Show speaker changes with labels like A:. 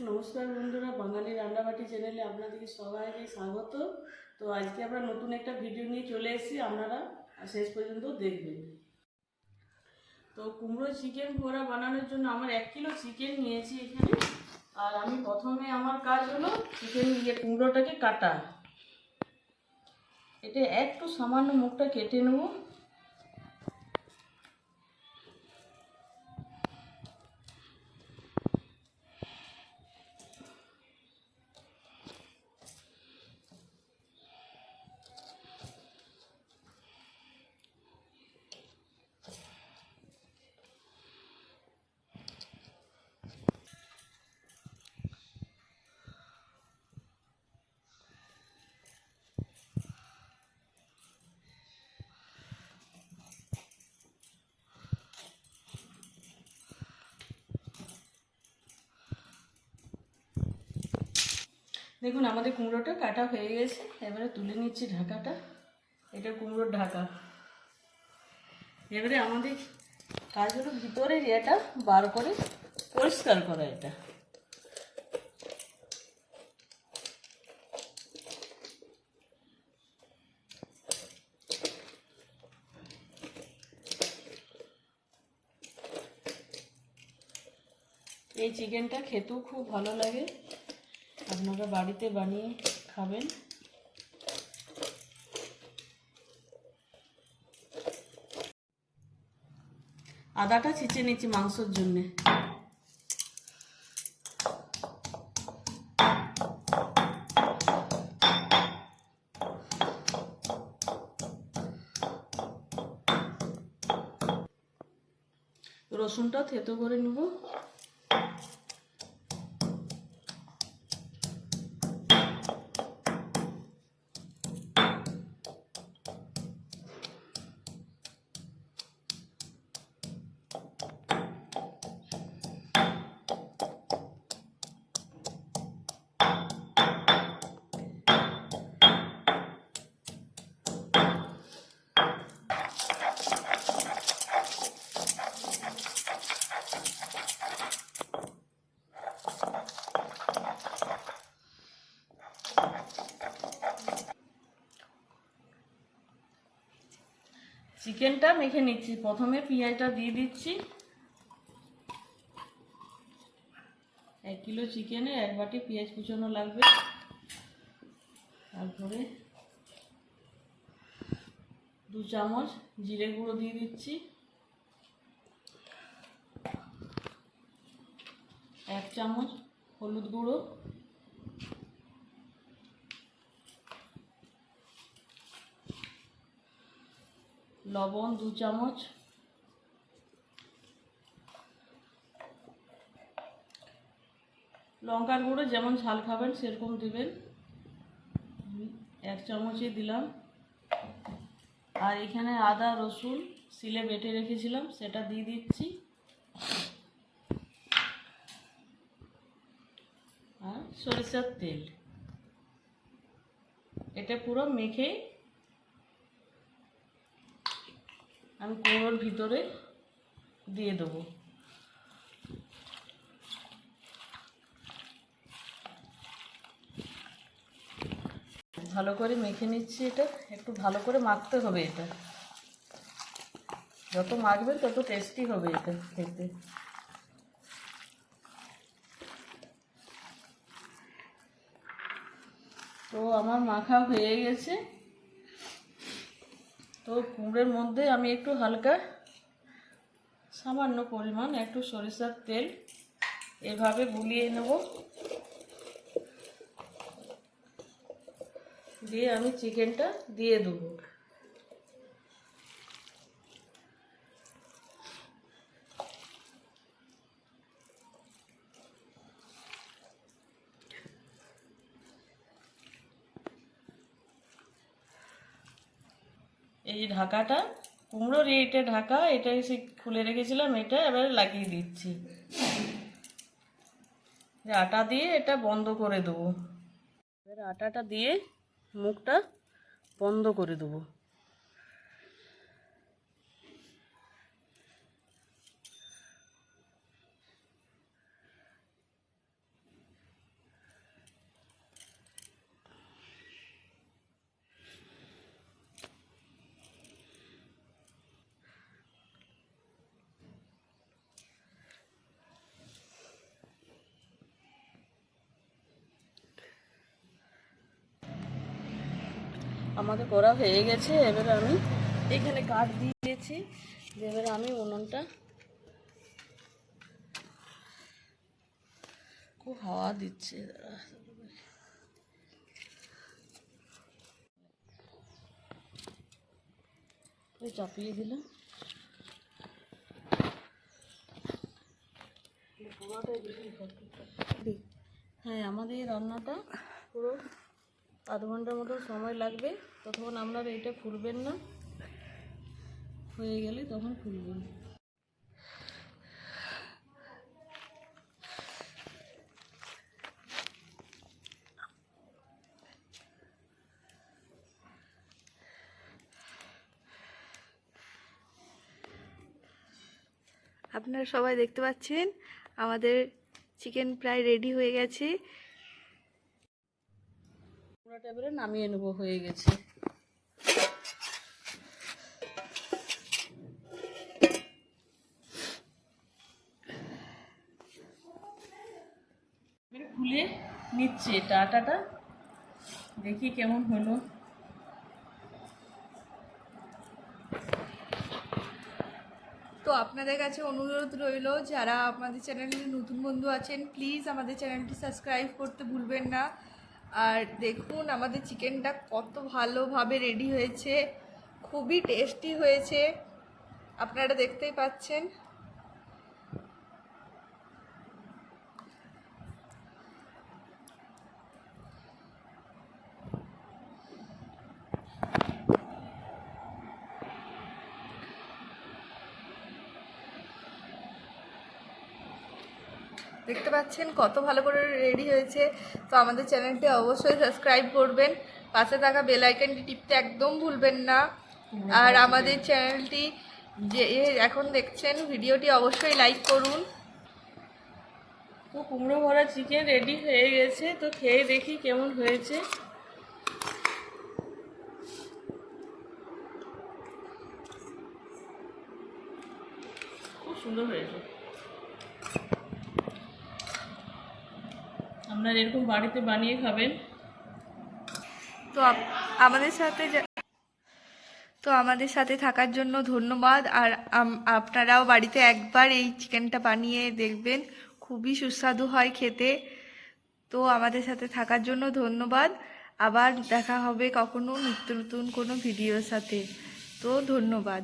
A: নমস্কার বন্ধুরা, বাঙালি রান্নাবাটি চ্যানেলে আপনাদেরকে সবাইকে স্বাগত। তো আজকে আমরা নতুন একটা ভিডিও নিয়ে চলে এসেছি, আপনারা শেষ পর্যন্ত দেখবেন। তো কুমড়ো চিকেন বড়া বানানোর জন্য আমার 1 কিলো চিকেন নিয়েছি এখানে। আর আমি প্রথমে আমার কাজ হলো কুমড়োটাকে কাটা। এটা একটু সামান্য মুখটা কেটে নেব। দেখুন আমাদের কুমড়োটা কাটা হয়ে গেছে। এবারে তুলে নিচ্ছি ঢাকাটা। এটা কুমড়োর ঢাকা। এবারে আমাদের কাজ হলো ভিতরের এটা বার করে পরিষ্কার করা। এটা এই চিকেনটা খেতেও খুব ভালো লাগে, আপনারা বাড়িতে বানিয়ে খাবেন। আদাটা ছেঁচে নিচ্ছি মাংসের জন্যে। রসুনটা থেতো করে নেব। চিকেনটা মেখে নিচ্ছি। প্রথমে পেঁয়াজটা দিয়ে দিচ্ছি। 1 কিলো চিকেনে 1 বাটি পেঁয়াজ কুচানো লাগবে। তারপরে 2 চামচ জিরে গুঁড়ো দিয়ে দিচ্ছি। 1 চামচ হলুদ গুঁড়ো, লবণ 2 চামচ, লঙ্কার গুঁড়ো যেমন ঝাল খাবেন সেরকম দেবেন। 1 চামচই দিলাম। আর এখানে আদা রসুন শিলে বেটে রেখেছিলাম, সেটা দিয়ে দিচ্ছি। আর সরিষার তেল। এটা পুরো মেখে আমি কুমড়োর ভিতরে দিয়ে দেবো। ভালো করে মেখে নিচ্ছি। এটা একটু ভালো করে মাখতে হবে। এটা যত মাখবেন তত টেস্টি হবে এটা খেতে। তো আমার মাখা হয়ে গেছে। তো কুমড়োর মধ্যে আমি একটু হালকা সামান্য পরিমাণ একটু সরিষার তেল এভাবে গুলিয়ে নেব। দিয়ে আমি চিকেনটা দিয়ে দেবো। এই ঢাকাটা কুমড়োর এইটা ঢাকা, এটা এসে খুলে রেখেছিলাম, এটা এবারে লাগিয়ে দিচ্ছি। আটা দিয়ে এটা বন্ধ করে দেবো। এবারে আটাটা দিয়ে মুখটা বন্ধ করে দেবো। আমাদের করা হয়ে গেছে। এবারে আমি এখানে কাঠ দিয়ে দিয়েছি, এবারে আমি উনুনটা, খুব হাওয়া দিচ্ছে, চাপিয়ে দিলাম। হ্যাঁ, আমাদের এই রান্নাটা পুরো আধ ঘন্টার মতো সময় লাগবে। ততক্ষণ আপনারা এটা খুলবেন না, হয়ে গেলে তখন খুলবেন।
B: আপনারা সবাই দেখতে পাচ্ছেন আমাদের চিকেন প্রায় রেডি হয়ে গেছে।
A: পুরোটা এবারে নামিয়ে নেব, হয়ে গেছে। খুলে নিচ্ছে আটাটা, দেখি কেমন হলো।
B: তো আপনাদের কাছে অনুরোধ রইল, যারা আমাদের চ্যানেলে নতুন বন্ধু আছেন প্লিজ আমাদের চ্যানেলটি সাবস্ক্রাইব করতে ভুলবেন না। আর দেখুন আমাদের চিকেনটা কত ভালোভাবে রেডি হয়েছে, খুবই টেস্টি হয়েছে, আপনারা দেখতেই পাচ্ছেন। দেখতে পাচ্ছেন কত ভালো করে রেডি হয়েছে। তো আমাদের চ্যানেলটি অবশ্যই সাবস্ক্রাইব করবেন, পাশে থাকা বেল আইকনটি টিপতে একদম ভুলবেন না। আর আমাদের চ্যানেলটি যে এখন দেখছেন ভিডিওটি অবশ্যই লাইক করুন।
A: তো কুমড়ো ভরা চিকেন রেডি হয়ে গেছে, তো খেয়ে দেখি কেমন হয়েছে। খুব সুন্দর হয়েছে। আপনারা এরকম বাড়িতে বানিয়ে খাবেন।
B: তো আমাদের সাথে থাকার জন্য ধন্যবাদ। আর আপনারাও বাড়িতে একবার এই চিকেনটা বানিয়ে দেখবেন, খুবই সুস্বাদু হয় খেতে। তো আমাদের সাথে থাকার জন্য ধন্যবাদ। আবার দেখা হবে কখনো নিত্য নতুন কোনো ভিডিওর সাথে। তো ধন্যবাদ।